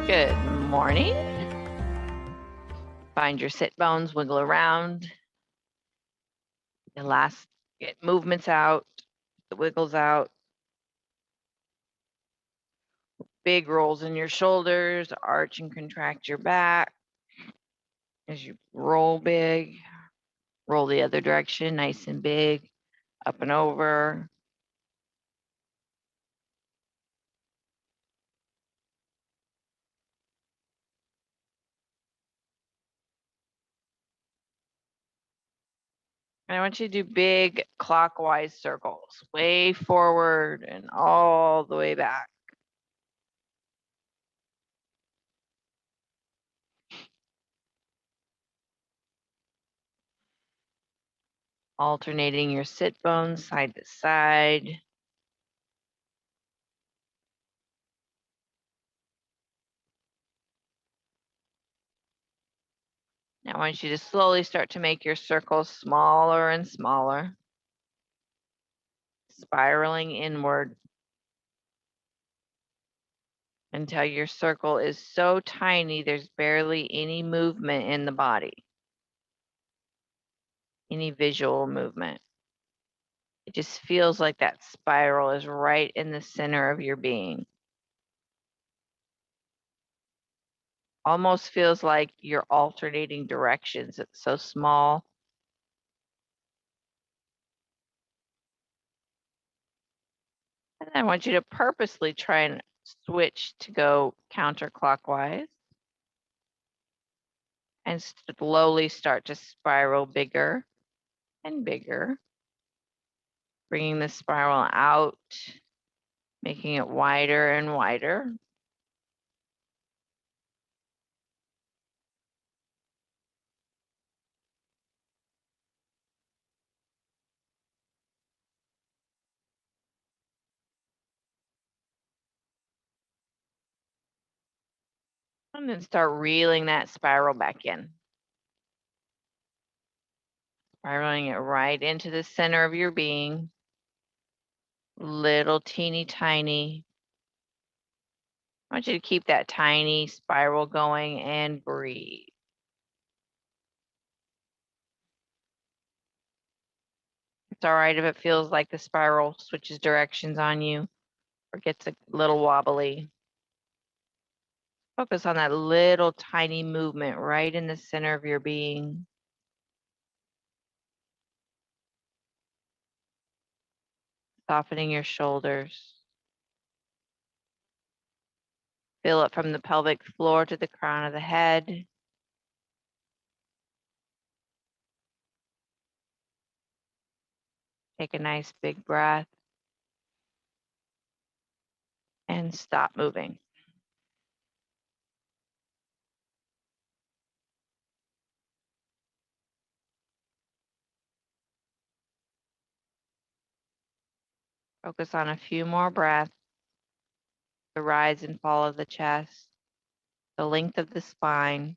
Good morning. Find your sit bones, wiggle around. Get movements out, the wiggles out. Big rolls in your shoulders, arch and contract your back. As you roll big, roll the other direction, nice and big, up and over. And I want you to do big clockwise circles, way forward and all the way back. Alternating your sit bones side to side. Now I want you to slowly start to make your circles smaller and smaller, spiraling inward until your circle is so tiny there's barely any movement in the body, any visual movement. It just feels like that spiral is right in the center of your being. Almost feels like you're alternating directions. It's so small. And I want you to purposely try and switch to go counterclockwise and slowly start to spiral bigger and bigger, bringing the spiral out, making it wider and wider. And then start reeling that spiral back in. Spiraling it right into the center of your being. Little teeny tiny. I want you to keep that tiny spiral going and breathe. It's all right if it feels like the spiral switches directions on you or gets a little wobbly. Focus on that little tiny movement right in the center of your being. Softening your shoulders. Feel it from the pelvic floor to the crown of the head. Take a nice big breath and stop moving. Focus on a few more breaths. The rise and fall of the chest, the length of the spine.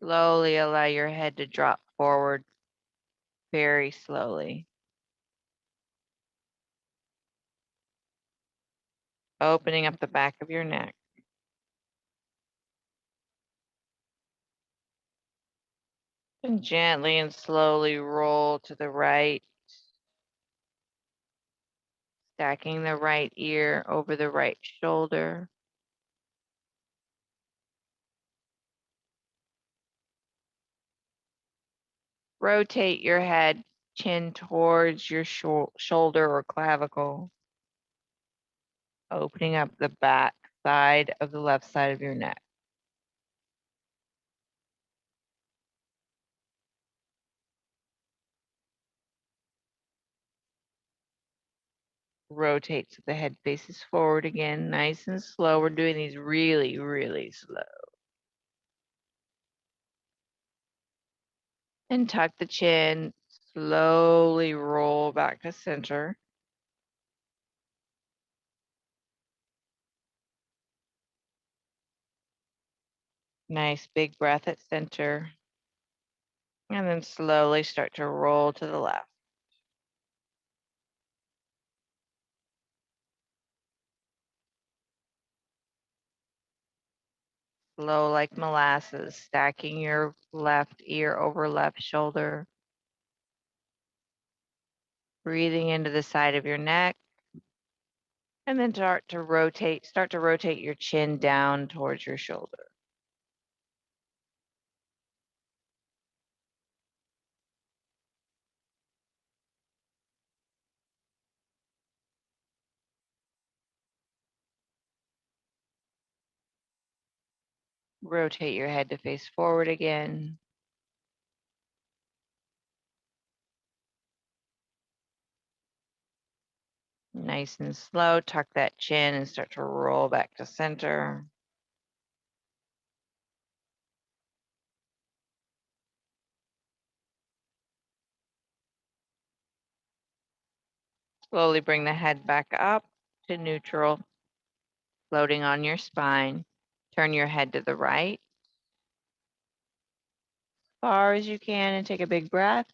Slowly allow your head to drop forward very slowly. Opening up the back of your neck. And gently and slowly roll to the right, stacking the right ear over the right shoulder. Rotate your head, chin towards your shoulder or clavicle, opening up the back side of the left side of your neck. Rotate so the head faces forward again, nice and slow. We're doing these really, really slow. And tuck the chin, slowly roll back to center. Nice big breath at center. And then slowly start to roll to the left. Slow like molasses, stacking your left ear over left shoulder. Breathing into the side of your neck. And then start to rotate your chin down towards your shoulder. Rotate your head to face forward again. Nice and slow, tuck that chin and start to roll back to center. Slowly bring the head back up to neutral, floating on your spine. Turn your head to the right, as far as you can, and take a big breath.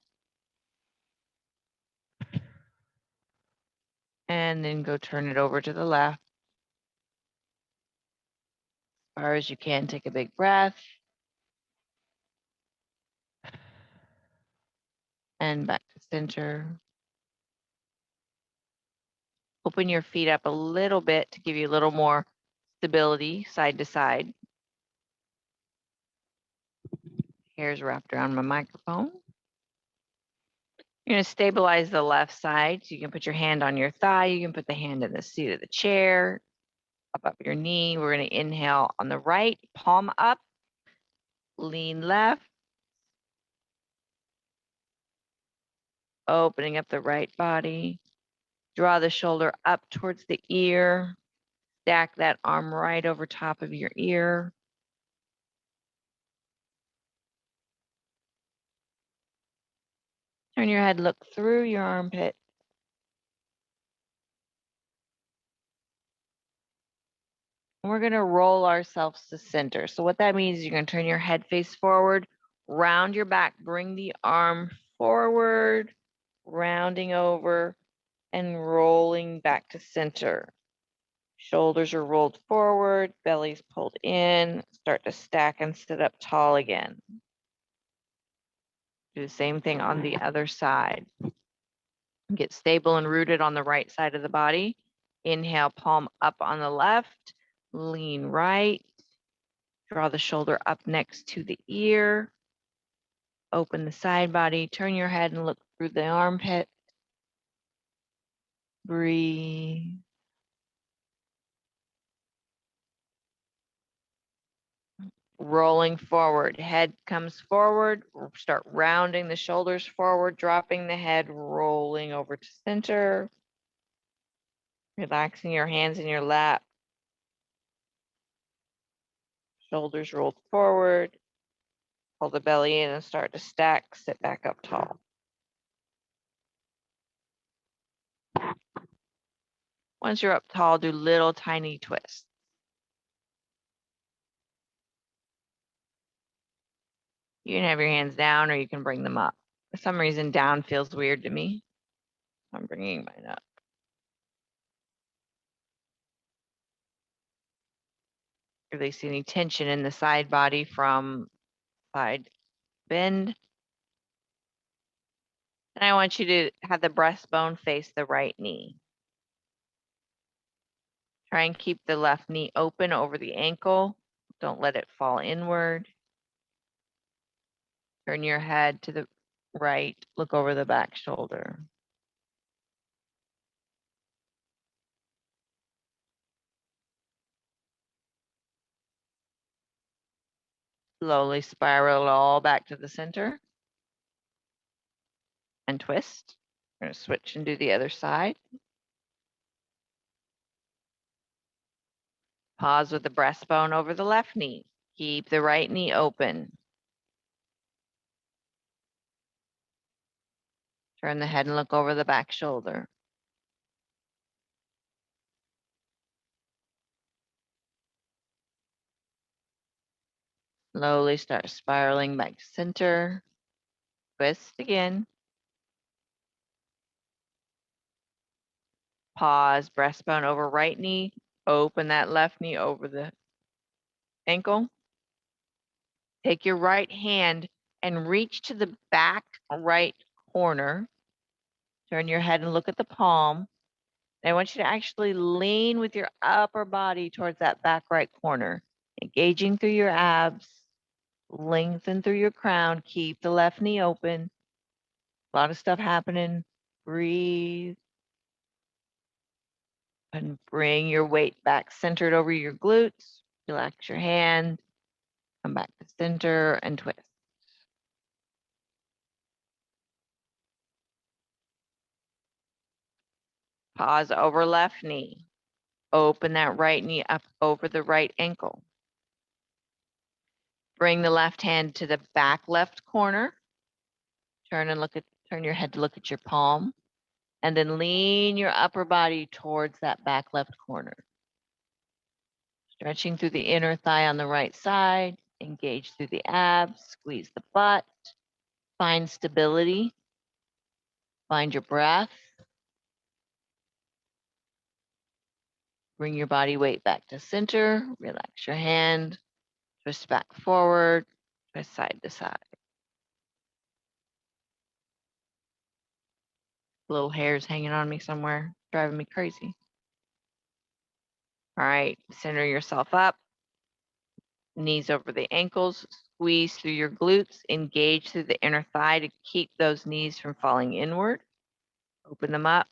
And then go turn it over to the left. As far as you can, take a big breath. And back to center. Open your feet up a little bit to give you a little more stability side to side. Hair's wrapped around my microphone. You're going to stabilize the left side. So you can put your hand on your thigh. You can put the hand in the seat of the chair, up your knee. We're going to inhale on the right, palm up, lean left, opening up the right body. Draw the shoulder up towards the ear. Stack that arm right over top of your ear. Turn your head, look through your armpit. And we're going to roll ourselves to center. So what that means is you're going to turn your head face forward, round your back, bring the arm forward, rounding over and rolling back to center. Shoulders are rolled forward, belly's pulled in, start to stack and sit up tall again. Do the same thing on the other side. Get stable and rooted on the right side of the body. Inhale, palm up on the left, lean right. Draw the shoulder up next to the ear. Open the side body, turn your head and look through the armpit. Breathe. Rolling forward, head comes forward, start rounding the shoulders forward, dropping the head, rolling over to center. Relaxing your hands in your lap. Shoulders rolled forward. Pull the belly in and start to stack, sit back up tall. Once you're up tall, do little tiny twists. You can have your hands down or you can bring them up. For some reason, down feels weird to me. I'm bringing mine up. Release any tension in the side body from side bend. And I want you to have the breastbone face the right knee. Try and keep the left knee open over the ankle. Don't let it fall inward. Turn your head to the right. Look over the back shoulder. Slowly spiral all back to the center. And twist. We're going to switch and do the other side. Pause with the breastbone over the left knee. Keep the right knee open. Turn the head and look over the back shoulder. Slowly start spiraling back to center. Twist again. Pause, breastbone over right knee. Open that left knee over the ankle. Take your right hand and reach to the back right corner. Turn your head and look at the palm. And I want you to actually lean with your upper body towards that back right corner, engaging through your abs, lengthen through your crown, keep the left knee open. A lot of stuff happening. Breathe. And bring your weight back centered over your glutes. Relax your hand. Come back to center and twist. Pause over left knee. Open that right knee up over the right ankle. Bring the left hand to the back left corner. Turn your head to look at your palm. And then lean your upper body towards that back left corner. Stretching through the inner thigh on the right side. Engage through the abs. Squeeze the butt. Find stability. Find your breath. Bring your body weight back to center. Relax your hand. Twist back forward. Twist side to side. Little hairs hanging on me somewhere, driving me crazy. All right, center yourself up. Knees over the ankles. Squeeze through your glutes. Engage through the inner thigh to keep those knees from falling inward. Open them up.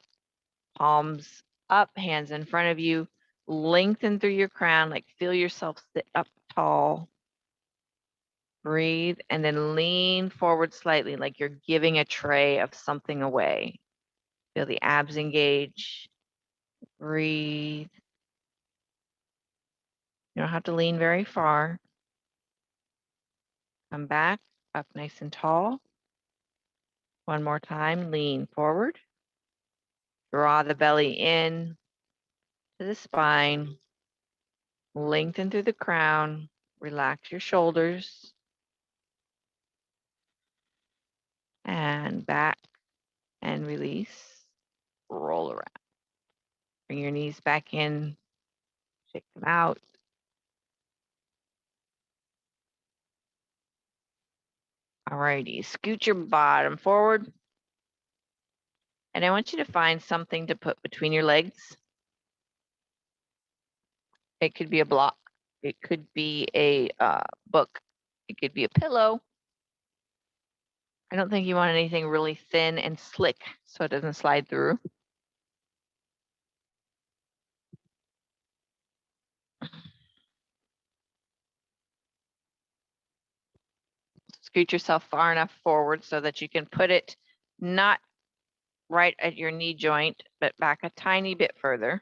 Palms up, hands in front of you. Lengthen through your crown, like feel yourself sit up tall. Breathe, and then lean forward slightly, like you're giving a tray of something away. Feel the abs engage. Breathe. You don't have to lean very far. Come back, up nice and tall. One more time, lean forward. Draw the belly in to the spine. Lengthen through the crown. Relax your shoulders. And back and release. Roll around. Bring your knees back in. Shake them out. All righty, scoot your bottom forward. And I want you to find something to put between your legs. It could be a block. It could be a book. It could be a pillow. I don't think you want anything really thin and slick so it doesn't slide through. Scoot yourself far enough forward so that you can put it not right at your knee joint, but back a tiny bit further.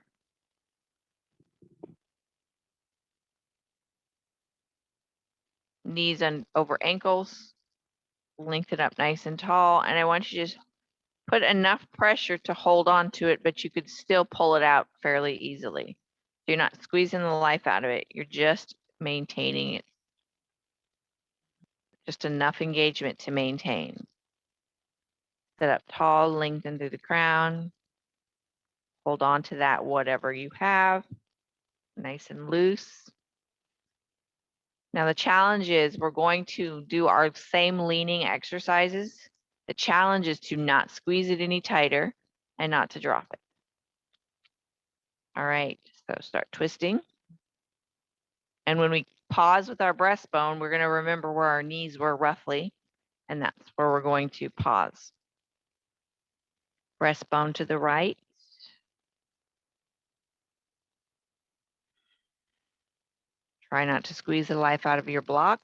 Knees over ankles. Lengthen up nice and tall. And I want you to just put enough pressure to hold on to it, but you could still pull it out fairly easily. You're not squeezing the life out of it. You're just maintaining it. Just enough engagement to maintain. Sit up tall, lengthen through the crown. Hold on to that, whatever you have. Nice and loose. Now the challenge is we're going to do our same leaning exercises. The challenge is to not squeeze it any tighter and not to drop it. All right, so start twisting. And when we pause with our breastbone, we're going to remember where our knees were roughly, and that's where we're going to pause. Breastbone to the right. Try not to squeeze the life out of your block.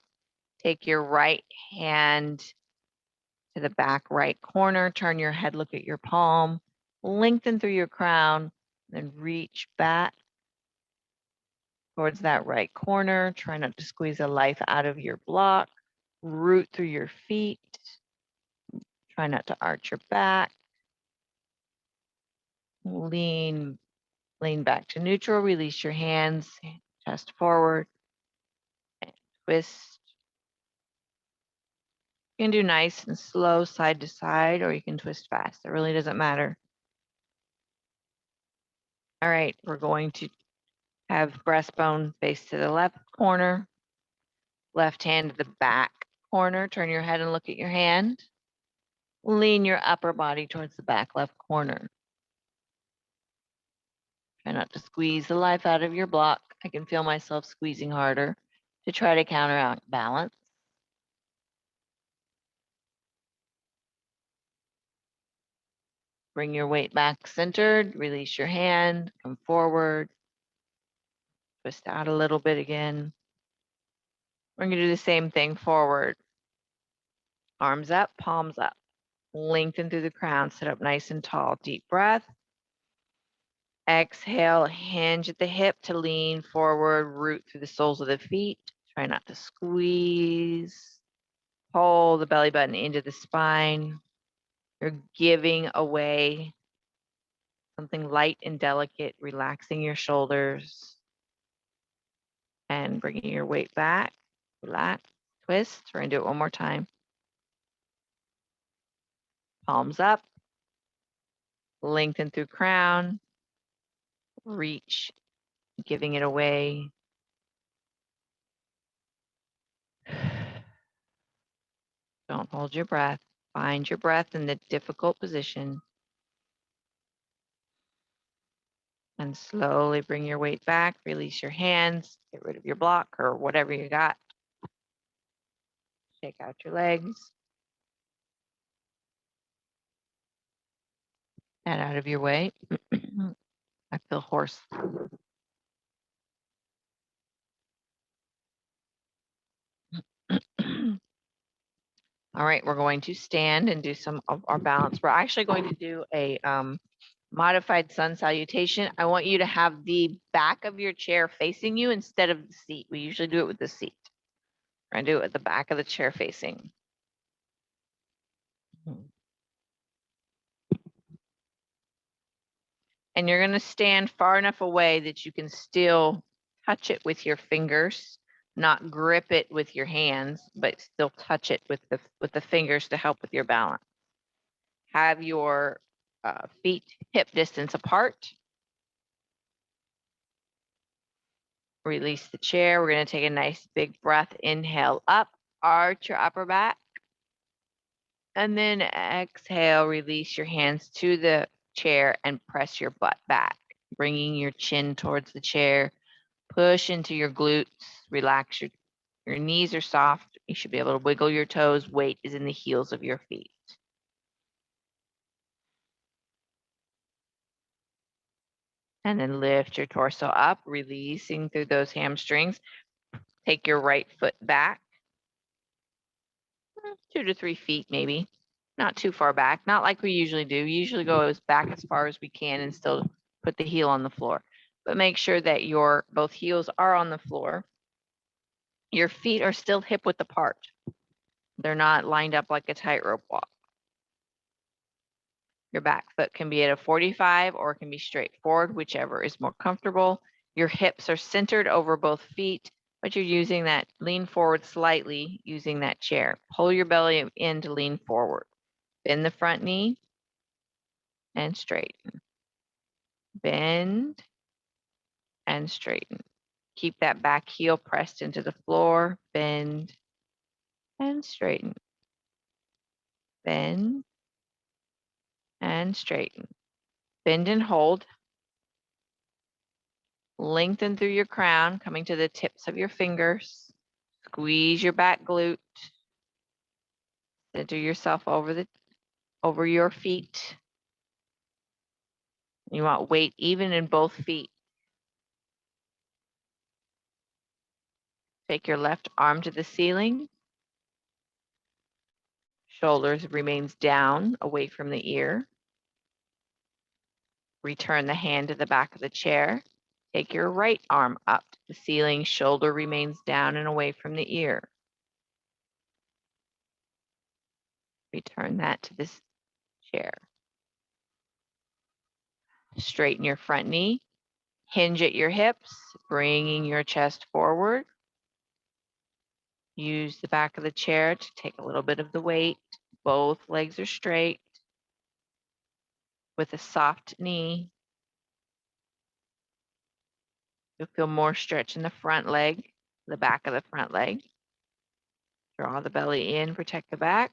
Take your right hand to the back right corner. Turn your head, look at your palm. Lengthen through your crown, then reach back towards that right corner. Try not to squeeze the life out of your block. Root through your feet. Try not to arch your back. Lean back to neutral. Release your hands. Chest forward. And twist. You can do nice and slow side to side, or you can twist fast. It really doesn't matter. All right, we're going to have breastbone face to the left corner, left hand to the back corner. Turn your head and look at your hand. Lean your upper body towards the back left corner. Try not to squeeze the life out of your block. I can feel myself squeezing harder to try to counteract balance. Bring your weight back centered, release your hand, come forward, twist out a little bit again. We're going to do the same thing forward. Arms up, palms up. Lengthen through the crown, sit up nice and tall. Deep breath. Exhale, hinge at the hip to lean forward, root through the soles of the feet. Try not to squeeze. Pull the belly button into the spine. You're giving away something light and delicate, relaxing your shoulders and bringing your weight back. Relax, twist. We're going to do it one more time. Palms up. Lengthen through crown. Reach, giving it away. Don't hold your breath. Find your breath in the difficult position. And slowly bring your weight back. Release your hands. Get rid of your block or whatever you got. Shake out your legs. Head out of your way. I feel hoarse. All right, we're going to stand and do some of our balance. We're actually going to do a modified sun salutation. I want you to have the back of your chair facing you instead of the seat. We usually do it with the seat. We're going to do it with the back of the chair facing. And you're going to stand far enough away that you can still touch it with your fingers, not grip it with your hands, but still touch it with the fingers to help with your balance. Have your feet hip distance apart. Release the chair. We're going to take a nice big breath. Inhale up, arch your upper back. And then exhale, release your hands to the chair and press your butt back, bringing your chin towards the chair. Push into your glutes, relax your knees are soft. You should be able to wiggle your toes. Weight is in the heels of your feet. And then lift your torso up, releasing through those hamstrings. Take your right foot back, 2 to 3 feet maybe, not too far back, not like we usually do. We usually go as back as far as we can and still put the heel on the floor. But make sure that your both heels are on the floor. Your feet are still hip width apart. They're not lined up like a tightrope walk. Your back foot can be at a 45 or it can be straight forward, whichever is more comfortable. Your hips are centered over both feet, but you're using that lean forward slightly using that chair. Pull your belly in to lean forward. Bend the front knee and straighten. Bend and straighten. Keep that back heel pressed into the floor. Bend and straighten. Bend and straighten. Bend and hold. Lengthen through your crown, coming to the tips of your fingers. Squeeze your back glute. Center yourself over your feet. You want weight even in both feet. Take your left arm to the ceiling. Shoulders remains down, away from the ear. Return the hand to the back of the chair. Take your right arm up to the ceiling. Shoulder remains down and away from the ear. Return that to this chair. Straighten your front knee. Hinge at your hips, bringing your chest forward. Use the back of the chair to take a little bit of the weight. Both legs are straight with a soft knee. You'll feel more stretch in the front leg, the back of the front leg. Draw the belly in, protect the back.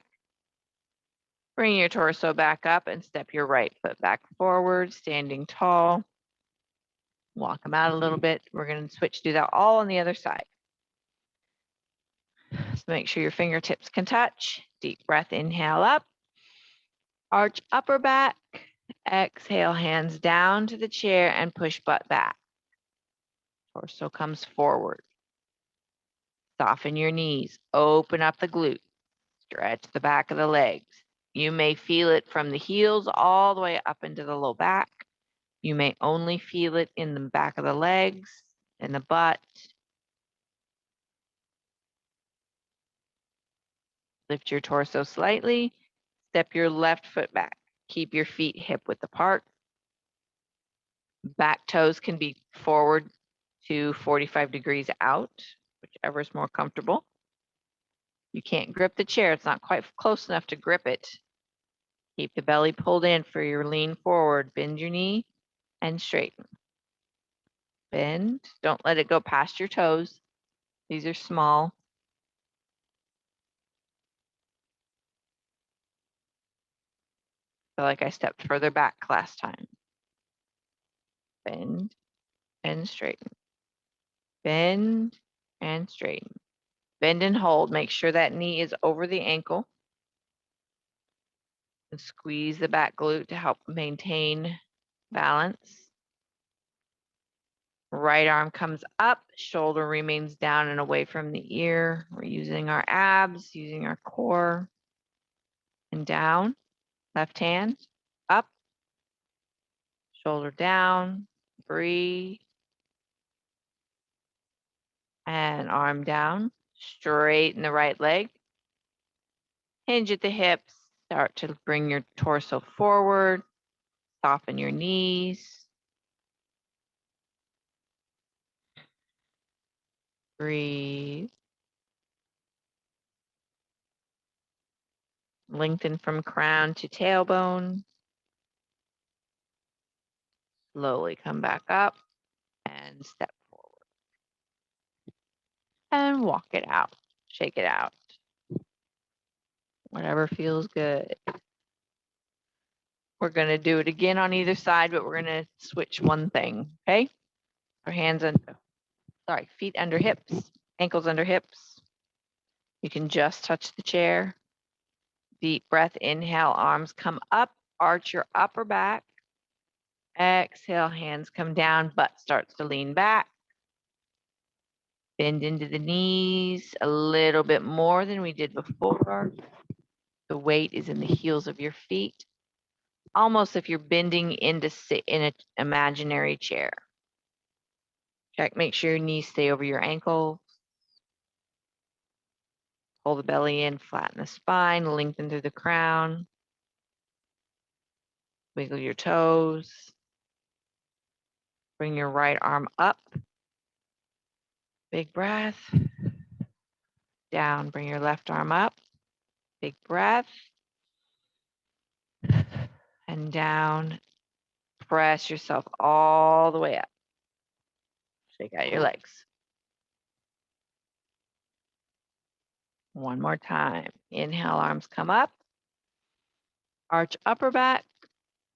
Bring your torso back up and step your right foot back forward, standing tall. Walk them out a little bit. We're going to switch, do that all on the other side. So make sure your fingertips can touch. Deep breath, inhale up. Arch upper back. Exhale, hands down to the chair and push butt back. Torso comes forward. Soften your knees. Open up the glutes. Stretch the back of the legs. You may feel it from the heels all the way up into the low back. You may only feel it in the back of the legs and the butt. Lift your torso slightly. Step your left foot back. Keep your feet hip width apart. Back toes can be forward to 45 degrees out, whichever is more comfortable. You can't grip the chair. It's not quite close enough to grip it. Keep the belly pulled in for your lean forward. Bend your knee and straighten. Bend. Don't let it go past your toes. These are small. Feel like I stepped further back last time. Bend and straighten. Bend and straighten. Bend and hold. Make sure that knee is over the ankle. And squeeze the back glute to help maintain balance. Right arm comes up, shoulder remains down and away from the ear. We're using our abs, using our core. And down. Left hand up, shoulder down, breathe. And arm down, straighten the right leg. Hinge at the hips, start to bring your torso forward, soften your knees. Breathe. Lengthen from crown to tailbone. Slowly come back up and step forward. And walk it out, shake it out. Whatever feels good. We're going to do it again on either side, but we're going to switch one thing, okay? Our feet under hips, ankles under hips. You can just touch the chair. Deep breath, inhale, arms come up, arch your upper back. Exhale, hands come down, butt starts to lean back. Bend into the knees a little bit more than we did before. The weight is in the heels of your feet, almost if you're bending into sit in an imaginary chair. Check, make sure your knees stay over your ankle. Pull the belly in, flatten the spine, lengthen through the crown. Wiggle your toes. Bring your right arm up. Big breath. Down, bring your left arm up. Big breath. And down. Press yourself all the way up. Shake out your legs. One more time. Inhale, arms come up. Arch upper back.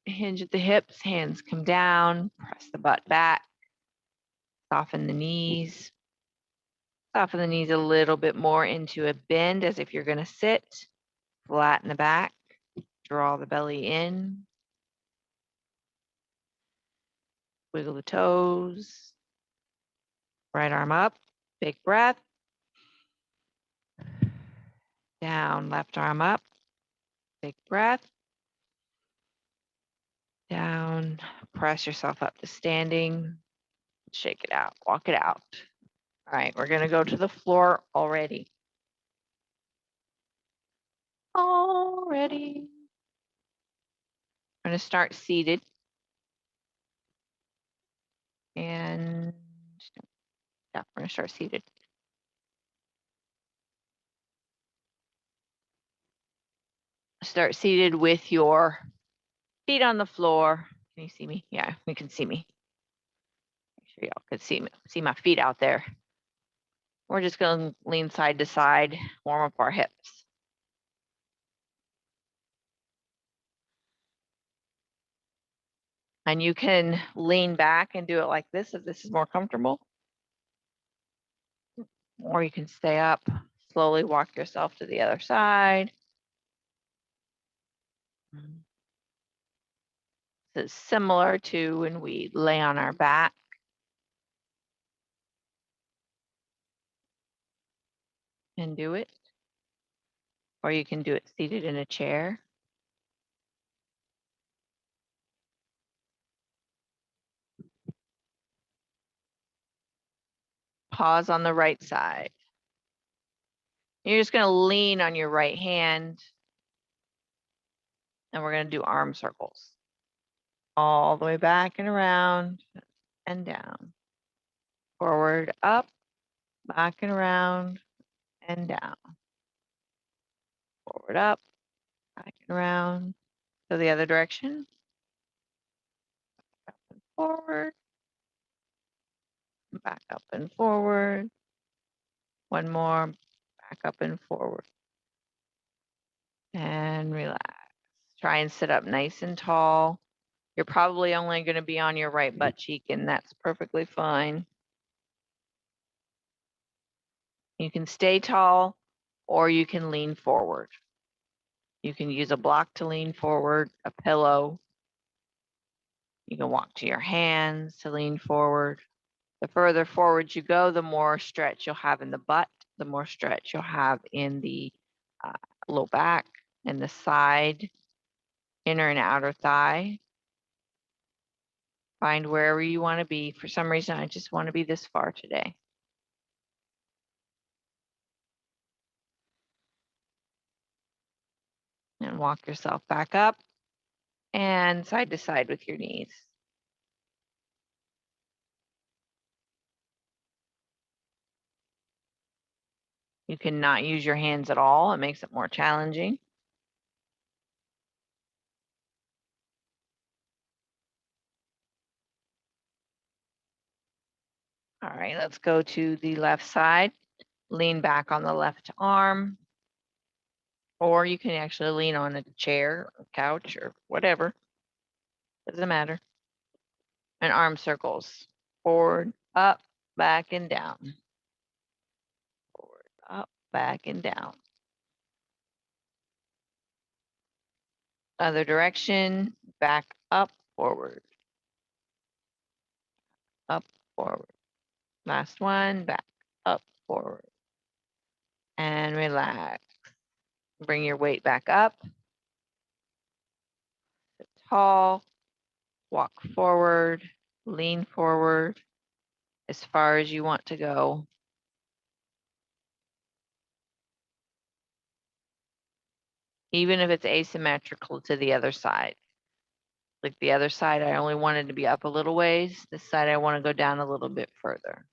Hinge at the hips, hands come down. Press the butt back. Soften the knees. Soften the knees a little bit more into a bend as if you're going to sit. Flatten the back. Draw the belly in. Wiggle the toes. Right arm up. Big breath. Down, left arm up. Big breath. Down. Press yourself up to standing. Shake it out. Walk it out. All right, we're going to go to the floor already. Already. I'm going to start seated. And yeah, we're going to start seated. Start seated with your feet on the floor. Can you see me? Yeah, you can see me. Make sure y'all can see my feet out there. We're just going to lean side to side, warm up our hips. And you can lean back and do it like this if this is more comfortable. Or you can stay up, slowly walk yourself to the other side. It's similar to when we lay on our back. And do it. Or you can do it seated in a chair. Pause on the right side. You're just going to lean on your right hand. And we're going to do arm circles. All the way back and around and down. Forward, up, back and around and down. Forward, up, back and around. So the other direction. Up and forward. Back up and forward. One more. Back up and forward. And relax. Try and sit up nice and tall. You're probably only going to be on your right butt cheek, and that's perfectly fine. You can stay tall, or you can lean forward. You can use a block to lean forward, a pillow. You can walk to your hands to lean forward. The further forward you go, the more stretch you'll have in the butt, the more stretch you'll have in the low back and the side, inner and outer thigh. Find wherever you want to be. For some reason, I just want to be this far today. And walk yourself back up and side to side with your knees. You cannot use your hands at all. It makes it more challenging. All right, let's go to the left side. Lean back on the left arm. Or you can actually lean on a chair or couch or whatever. Doesn't matter. And arm circles. Forward, up, back, and down. Forward, up, back, and down. Other direction, back, up, forward. Up, forward. Last one, back, up, forward. And relax. Bring your weight back up. Sit tall. Walk forward. Lean forward as far as you want to go. Even if it's asymmetrical to the other side. Like the other side, I only wanted to be up a little ways. This side, I want to go down a little bit further.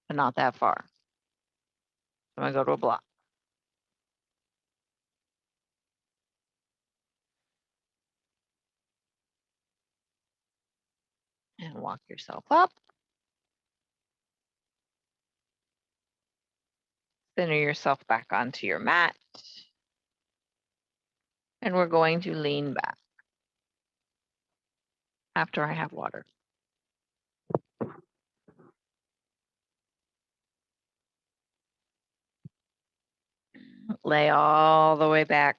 But not that far. I'm going to go to a block. And walk yourself up. Center yourself back onto your mat. And we're going to lean back after I have water. Lay all the way back.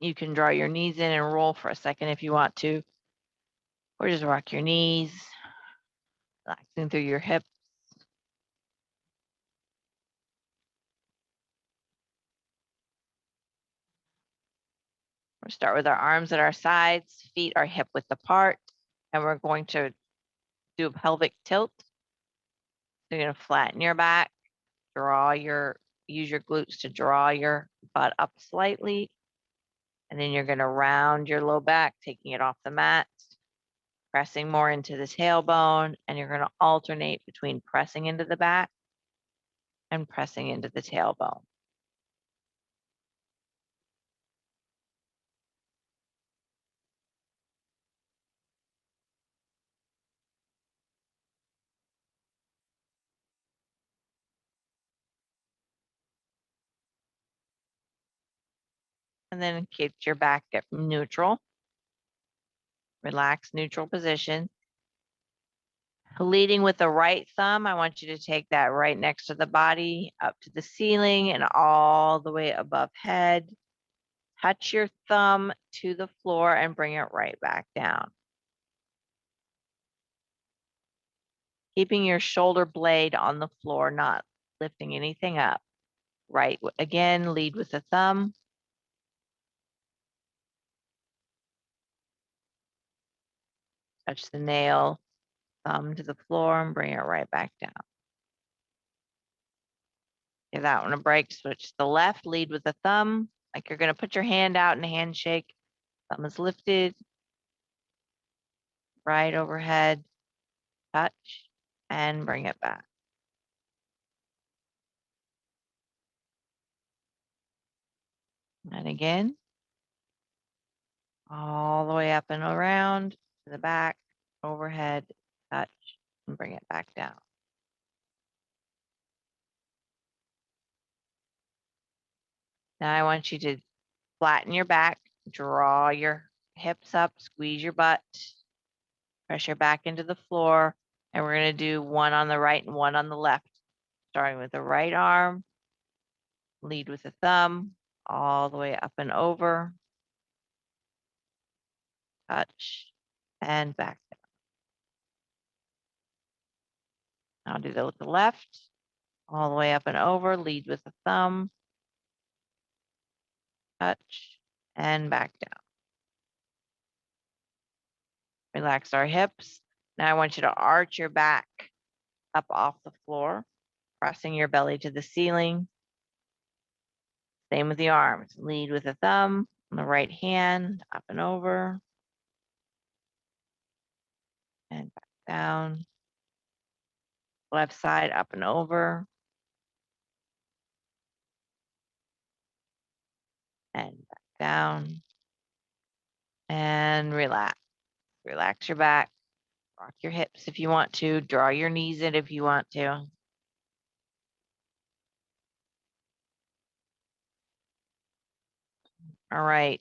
You can draw your knees in and roll for a second if you want to. Or just rock your knees, relaxing through your hips. We'll start with our arms at our sides, feet are hip width apart, and we're going to do a pelvic tilt. So you're going to flatten your back, use your glutes to draw your butt up slightly, and then you're going to round your low back, taking it off the mat. pressing more into the tailbone, and you're going to alternate between pressing into the back and pressing into the tailbone. And then get your back at neutral. Relax, neutral position. Leading with the right thumb, I want you to take that right next to the body, up to the ceiling and all the way above head. Touch your thumb to the floor and bring it right back down. Keeping your shoulder blade on the floor, not lifting anything up. Right, again, lead with the thumb. Touch the nail, thumb to the floor and bring it right back down. Give that one a break, switch to the left, lead with the thumb, like you're gonna put your hand out in a handshake. Thumb is lifted, right overhead, touch, and bring it back. And again, all the way up and around, to the back, overhead, touch, and bring it back down. Now I want you to flatten your back, draw your hips up, squeeze your butt, press your back into the floor, and we're going to do one on the right and one on the left, starting with the right arm, lead with the thumb, all the way up and over, touch, and back down. Now do that with the left, all the way up and over, lead with the thumb, touch, and back down. Relax our hips. Now I want you to arch your back up off the floor, pressing your belly to the ceiling. Same with the arms. Lead with the thumb on the right hand, up and over, and back down. Left side, up and over, and back down. And relax. Relax your back. Rock your hips if you want to. Draw your knees in if you want to. All right.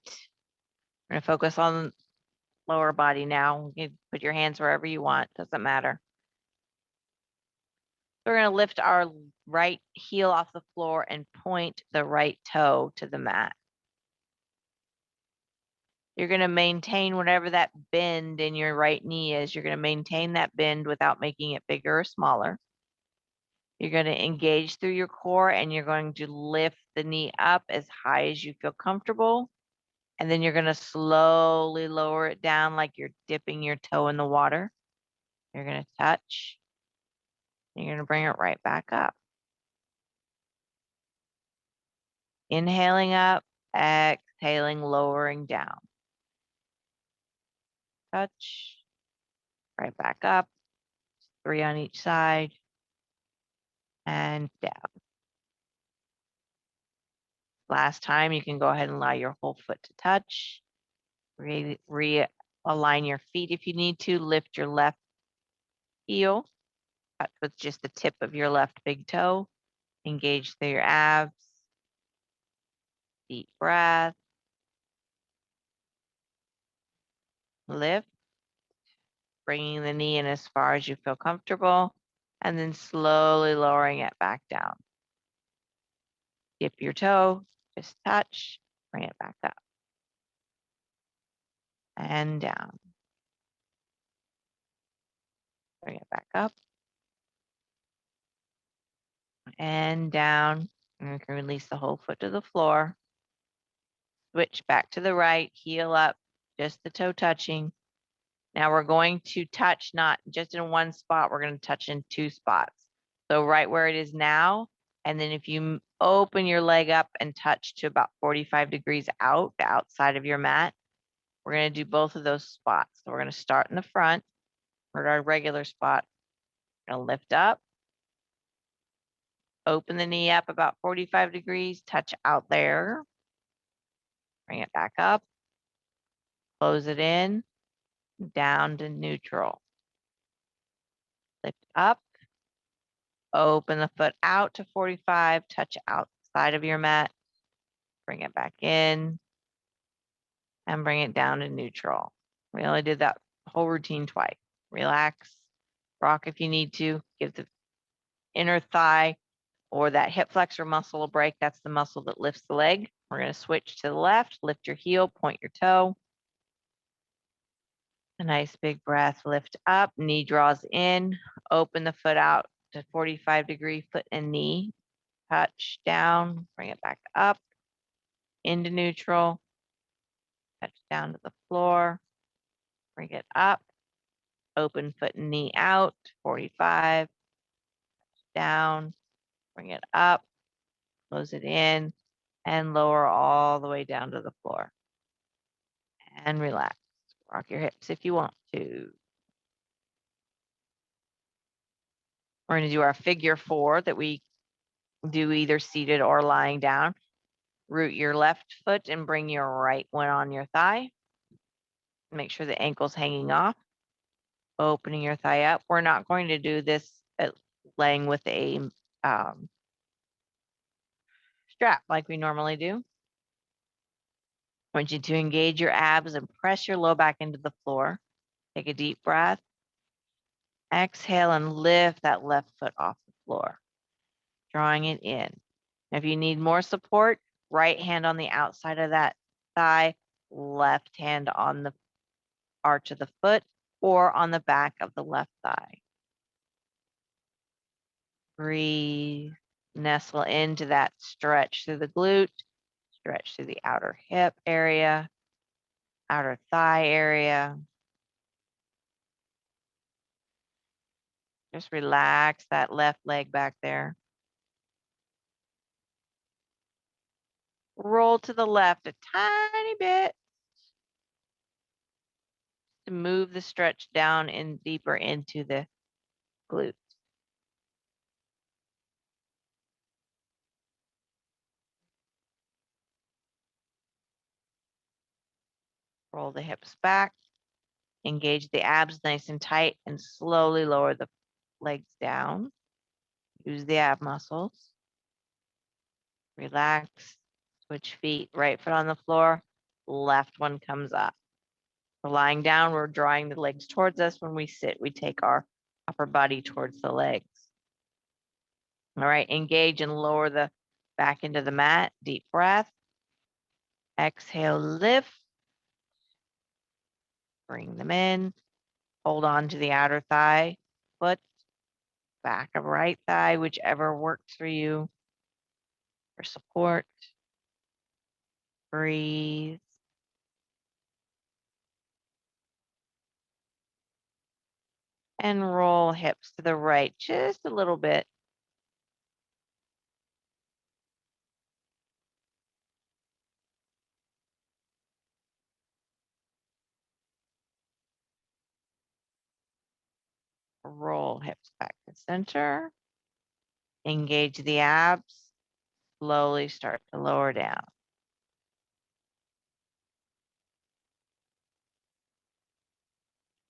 We're going to focus on lower body now. You can put your hands wherever you want. Doesn't matter. We're going to lift our right heel off the floor and point the right toe to the mat. You're going to maintain whatever that bend in your right knee is. You're going to maintain that bend without making it bigger or smaller. You're going to engage through your core and you're going to lift the knee up as high as you feel comfortable. And then you're going to slowly lower it down like you're dipping your toe in the water. You're going to touch. You're going to bring it right back up. Inhaling up, exhaling, lowering down. Touch, right back up. 3 on each side. And down. Last time, you can go ahead and allow your whole foot to touch. Realign your feet if you need to. Lift your left heel. Touch with just the tip of your left big toe. Engage through your abs. Deep breath. Lift. Bringing the knee in as far as you feel comfortable. And then slowly lowering it back down. Dip your toe. Just touch. Bring it back up. And down. Bring it back up. And down. And you can release the whole foot to the floor. Switch back to the right, heel up, just the toe touching. Now we're going to touch not just in one spot, we're going to touch in 2 spots. So right where it is now, and then if you open your leg up and touch to about 45 degrees out, the outside of your mat, we're going to do both of those spots. So we're going to start in the front. or our regular spot. Gonna lift up. Open the knee up about 45 degrees, touch out there. Bring it back up. Close it in, down to neutral. Lift up. Open the foot out to 45, touch outside of your mat. Bring it back in and bring it down to neutral. We only did that whole routine twice. Relax, rock if you need to, give the inner thigh or that hip flexor muscle a break. That's the muscle that lifts the leg. We're going to switch to the left, lift your heel, point your toe. A nice big breath, lift up, knee draws in, open the foot out to 45-degree foot and knee, touch down, bring it back up, into neutral, touch down to the floor, bring it up, open foot and knee out, 45, down, bring it up, close it in, and lower all the way down to the floor. And relax. Rock your hips if you want to. We're going to do our figure 4 that we do either seated or lying down. Root your left foot and bring your right one on your thigh. Make sure the ankle's hanging off. Opening your thigh up. We're not going to do this laying with a strap like we normally do. I want you to engage your abs and press your low back into the floor. Take a deep breath. Exhale and lift that left foot off the floor, drawing it in. If you need more support, right hand on the outside of that thigh, left hand on the arch of the foot or on the back of the left thigh. Breathe, nestle into that stretch through the glute, stretch through the outer hip area, outer thigh area. Just relax that left leg back there. Roll to the left a tiny bit to move the stretch down and deeper into the glute. Roll the hips back. Engage the abs nice and tight and slowly lower the legs down. Use the ab muscles. Relax. Switch feet. Right foot on the floor. Left one comes up. We're lying down. We're drawing the legs towards us. When we sit, we take our upper body towards the legs. All right. Engage and lower the back into the mat. Deep breath. Exhale, lift. Bring them in. Hold on to the outer thigh, foot, back of right thigh, whichever works for you for support. Breathe. And roll hips to the right just a little bit. Roll hips back to center. Engage the abs. Slowly start to lower down.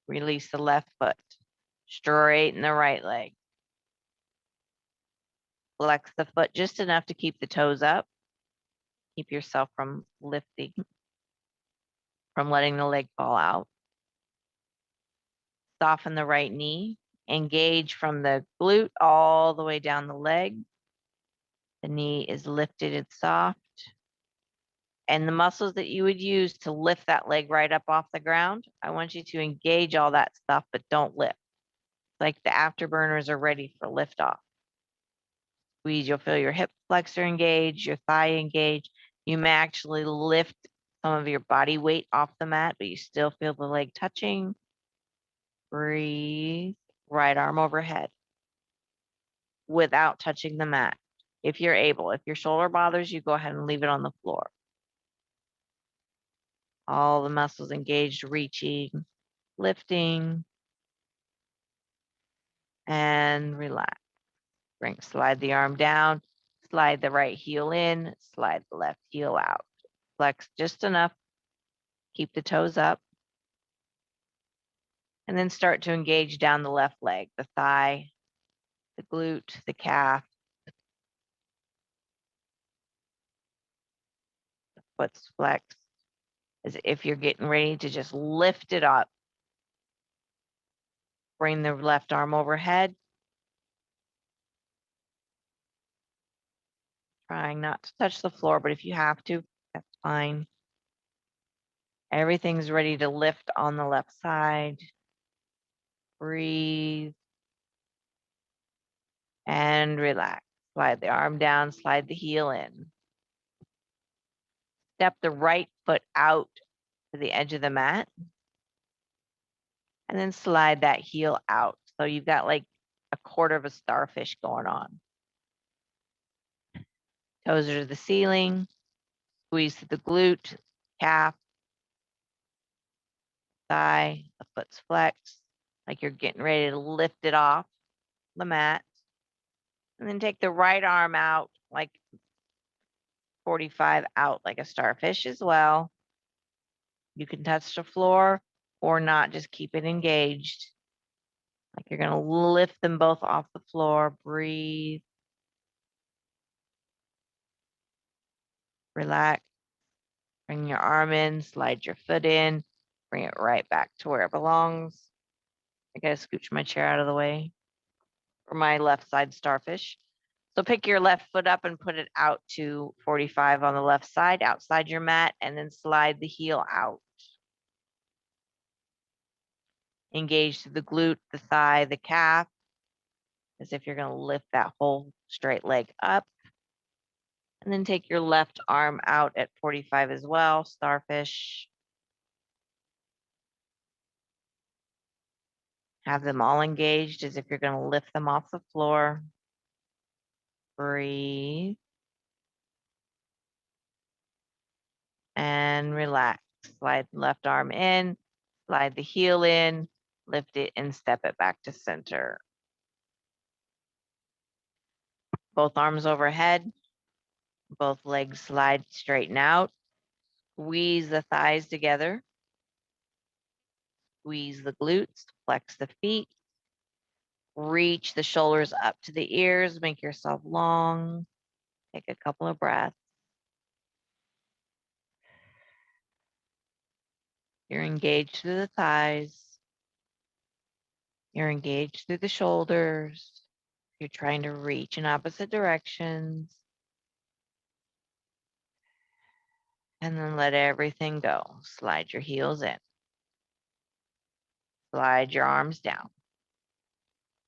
Release the left foot. Straighten the right leg. Flex the foot just enough to keep the toes up. Keep yourself from lifting, from letting the leg fall out. Soften the right knee. Engage from the glute all the way down the leg. The knee is lifted and soft. And the muscles that you would use to lift that leg right up off the ground, I want you to engage all that stuff, but don't lift. Like the afterburners are ready for liftoff. Squeeze, you'll feel your hip flexor engage, your thigh engage. You may actually lift some of your body weight off the mat, but you still feel the leg touching. Breathe. Right arm overhead without touching the mat. If you're able, if your shoulder bothers you, go ahead and leave it on the floor. All the muscles engaged, reaching, lifting. and relax. Slide the arm down, slide the right heel in, slide the left heel out. Flex just enough, keep the toes up. And then start to engage down the left leg, the thigh, the glute, the calf, the foot's flexed, as if you're getting ready to just lift it up. Bring the left arm overhead. Trying not to touch the floor, but if you have to, that's fine. Everything's ready to lift on the left side. Breathe. And relax. Slide the arm down, slide the heel in. Step the right foot out to the edge of the mat. And then slide that heel out. So you've got like a quarter of a starfish going on. Toes are to the ceiling. Squeeze to the glute, calf, thigh, the foot's flexed, like you're getting ready to lift it off the mat. And then take the right arm out, like 45 out, like a starfish as well. You can touch the floor or not, just keep it engaged. Like you're gonna lift them both off the floor. Breathe. Relax. Bring your arm in, slide your foot in, bring it right back to where it belongs. I gotta scooch my chair out of the way for my left side starfish. So pick your left foot up and put it out to 45 on the left side, outside your mat, and then slide the heel out. Engage to the glute, the thigh, the calf, as if you're gonna lift that whole straight leg up. And then take your left arm out at 45 as well, starfish. Have them all engaged as if you're gonna lift them off the floor. Breathe. And relax. Slide the left arm in, slide the heel in, lift it and step it back to center. Both arms overhead, both legs slide straighten out. Squeeze the thighs together. Squeeze the glutes, flex the feet. Reach the shoulders up to the ears, make yourself long. Take a couple of breaths. You're engaged through the thighs. You're engaged through the shoulders. You're trying to reach in opposite directions. And then let everything go. Slide your heels in. Slide your arms down.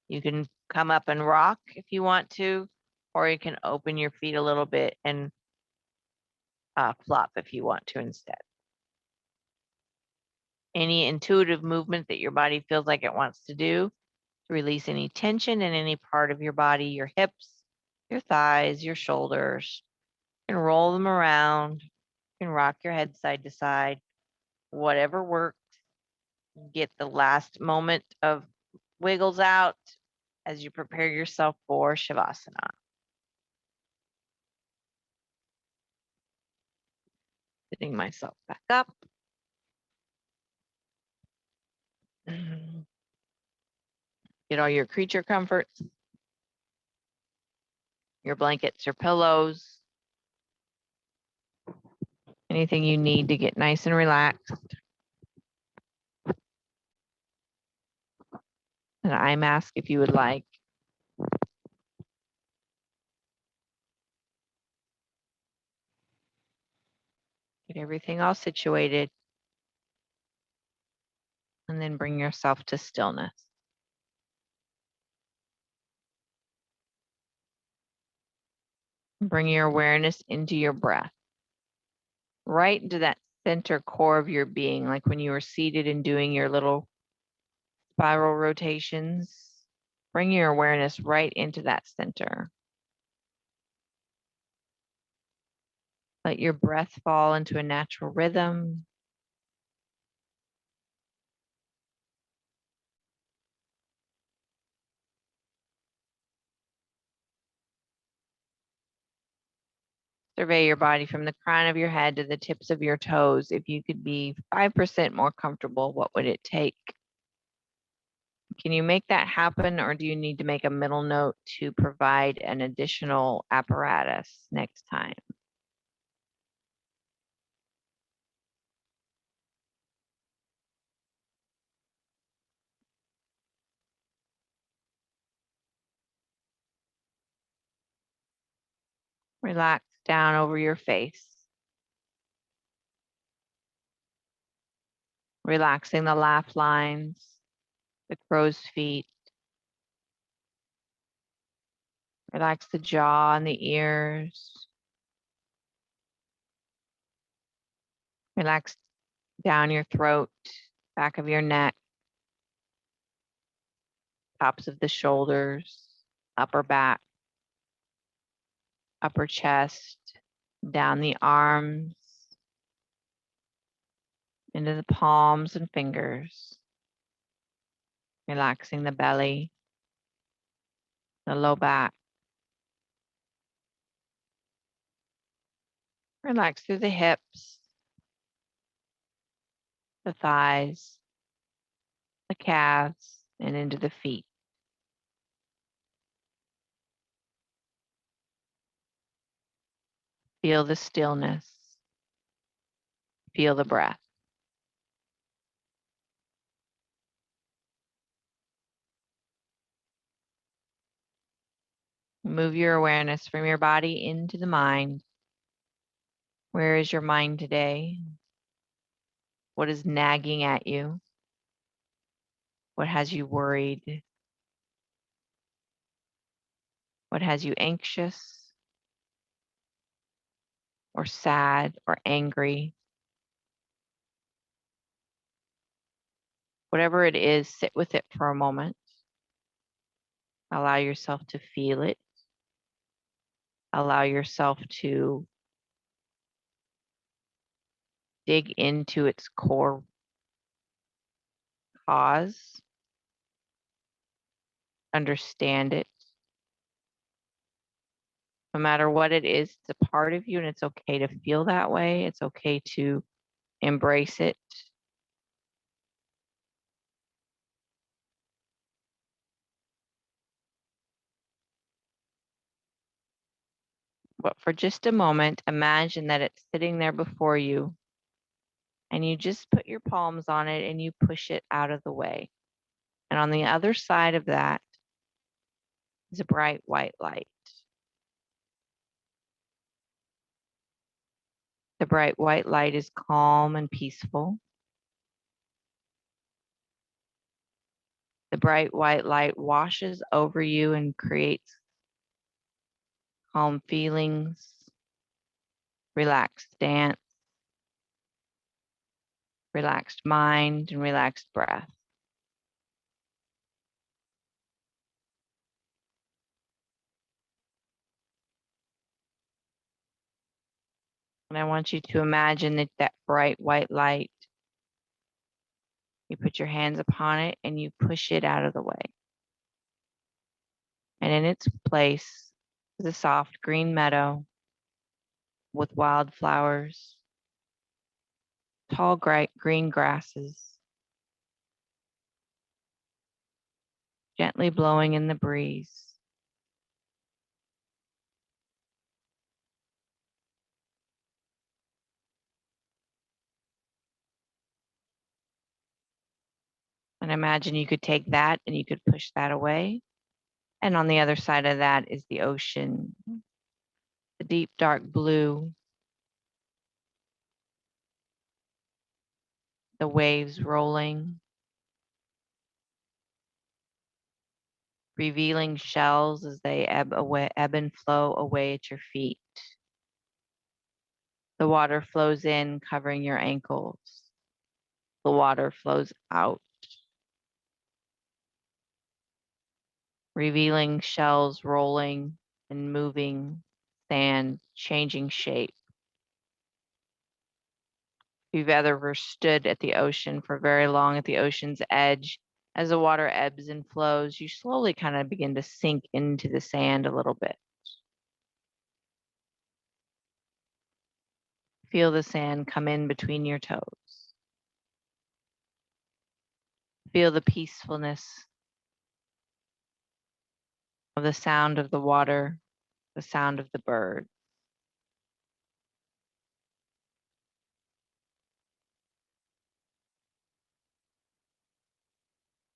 You can come up and rock if you want to, or you can open your feet a little bit and flop if you want to instead. Any intuitive movement that your body feels like it wants to do to release any tension in any part of your body, your hips, your thighs, your shoulders. You can roll them around. You can rock your head side to side, whatever works. Get the last moment of wiggles out as you prepare yourself for Shavasana. Sitting myself back up. Get all your creature comforts, your blankets, your pillows, anything you need to get nice and relaxed. An eye mask if you would like. Get everything all situated. And then bring yourself to stillness. Bring your awareness into your breath. Right into that center core of your being, like when you were seated and doing your little spiral rotations. Bring your awareness right into that center. Let your breath fall into a natural rhythm. Survey your body from the crown of your head to the tips of your toes. If you could be 5% more comfortable, what would it take? Can you make that happen, or do you need to make a middle note to provide an additional apparatus next time? Relax down over your face, relaxing the laugh lines, the crow's feet. Relax the jaw and the ears. Relax down your throat, back of your neck, tops of the shoulders, upper back, upper chest, down the arms, into the palms and fingers. Relaxing the belly, the low back. Relax through the hips, the thighs, the calves, and into the feet. Feel the stillness. Feel the breath. Move your awareness from your body into the mind. Where is your mind today? What is nagging at you? What has you worried? What has you anxious or sad or angry? Whatever it is, sit with it for a moment. Allow yourself to feel it. Allow yourself to dig into its core cause. Understand it. No matter what it is, it's a part of you, and it's okay to feel that way. It's okay to embrace it. But for just a moment, imagine that it's sitting there before you, and you just put your palms on it and you push it out of the way. And on the other side of that is a bright white light. The bright white light is calm and peaceful. The bright white light washes over you and creates calm feelings, relaxed stance, relaxed mind, and relaxed breath. And I want you to imagine that that bright white light, you put your hands upon it and you push it out of the way. And in its place is a soft green meadow with wildflowers, tall green grasses, gently blowing in the breeze. And imagine you could take that and you could push that away. And on the other side of that is the ocean, the deep dark blue, the waves rolling, revealing shells as they ebb and flow away at your feet. The water flows in, covering your ankles. The water flows out, revealing shells rolling and moving, sand changing shape. If you've ever stood at the ocean for very long at the ocean's edge, as the water ebbs and flows, you slowly kind of begin to sink into the sand a little bit. Feel the sand come in between your toes. Feel the peacefulness of the sound of the water, the sound of the bird.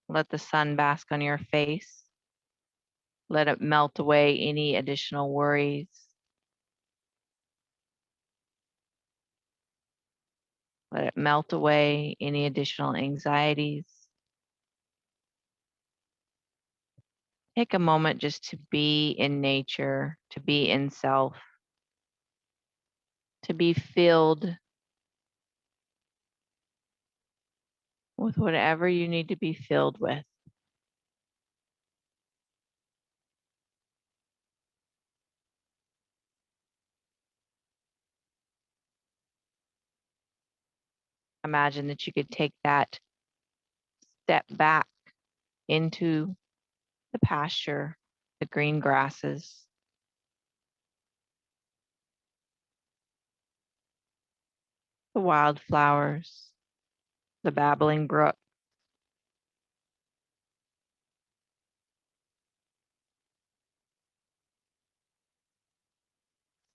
Let the sun bask on your face. Let it melt away any additional worries. Let it melt away any additional anxieties. Take a moment just to be in nature, to be in self, to be filled with whatever you need to be filled with. Imagine that you could take that step back into the pasture, the green grasses, the wildflowers, the babbling brook.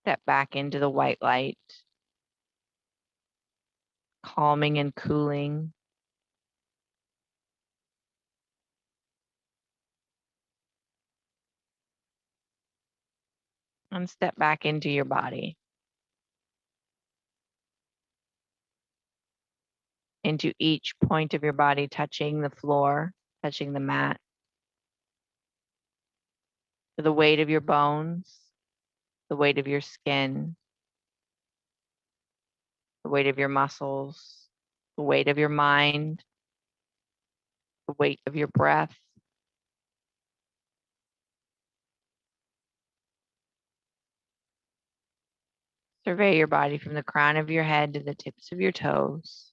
Step back into the white light, calming and cooling. And step back into your body, into each point of your body, touching the floor, touching the mat, the weight of your bones, the weight of your skin, the weight of your muscles, the weight of your mind, the weight of your breath. Survey your body from the crown of your head to the tips of your toes.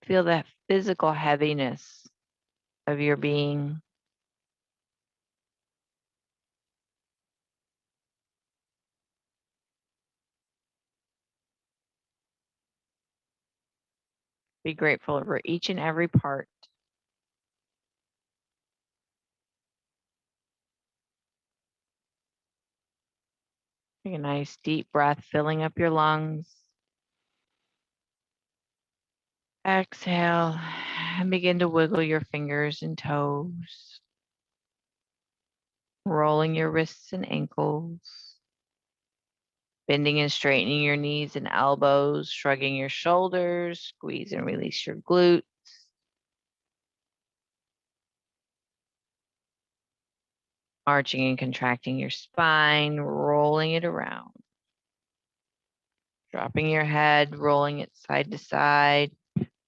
Feel the physical heaviness of your being. Be grateful for each and every part. Take a nice deep breath, filling up your lungs. Exhale and begin to wiggle your fingers and toes, rolling your wrists and ankles, bending and straightening your knees and elbows, shrugging your shoulders, squeeze and release your glutes. Arching and contracting your spine, rolling it around. Dropping your head, rolling it side to side,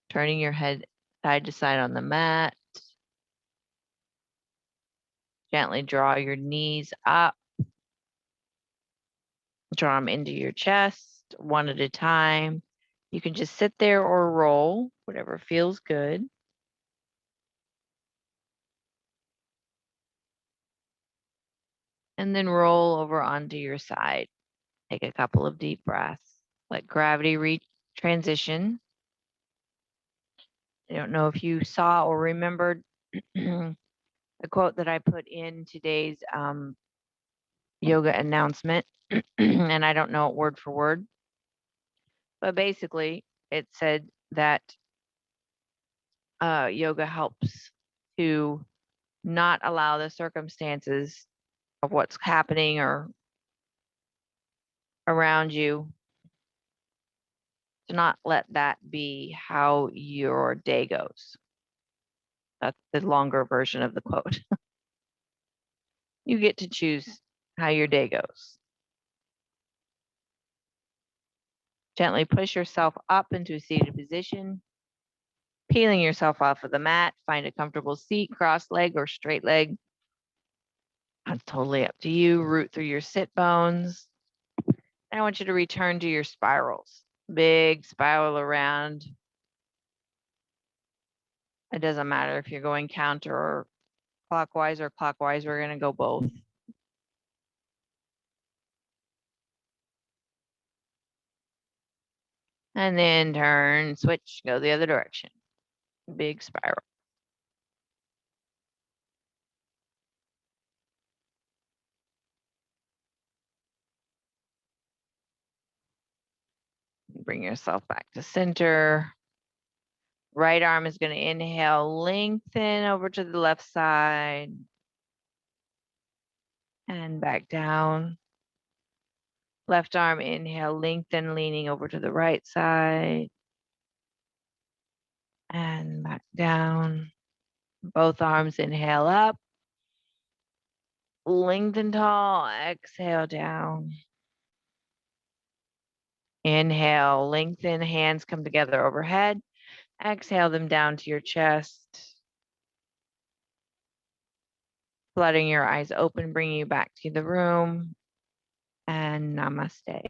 turning your head side to side on the mat. Gently draw your knees up. Draw them into your chest one at a time. You can just sit there or roll, whatever feels good. And then roll over onto your side. Take a couple of deep breaths. Let gravity transition. I don't know if you saw or remembered the quote that I put in today's yoga announcement, and I don't know it word for word, but basically it said that yoga helps to not allow the circumstances of what's happening or around you, to not let that be how your day goes. That's the longer version of the quote. You get to choose how your day goes. Gently push yourself up into a seated position, peeling yourself off of the mat. Find a comfortable seat, cross leg or straight leg. That's totally up to you. Root through your sit bones. And I want you to return to your spirals. Big spiral around. It doesn't matter if you're going counter or clockwise or clockwise. We're going to go both. And then turn, switch, go the other direction. Big spiral. Bring yourself back to center. Right arm is going to inhale, lengthen over to the left side. And back down. Left arm, inhale, lengthen, leaning over to the right side. And back down. Both arms, inhale up. Lengthen tall, exhale down. Inhale, lengthen, hands come together overhead. Exhale them down to your chest. Letting your eyes open, bringing you back to the room. And namaste.